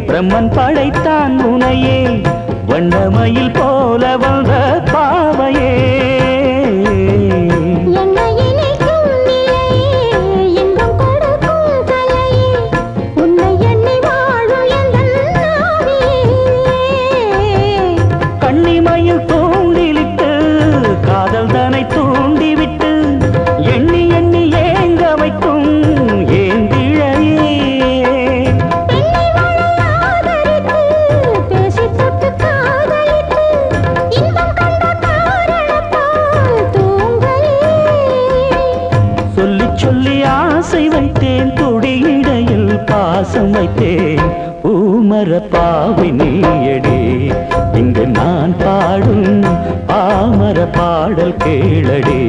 பிரம்மன் படைத்தான் உனையே வண்ணமயில் போல வந்த பாவையே கண்ணிமயில் தூண்டிலிட்டு காதல் தனை தூண்டிவிட்டு எண்ணி எண்ணி ஏங்க வைக்கும் ஏந்திழையே சொல்லி சொல்லி ஆசை வைத்தேன் துடியிடையில் பாசம் வைத்தேன் பூமர பாவை நீயடி இங்கு நான் பாடும் பாமர பாடல் கேளடி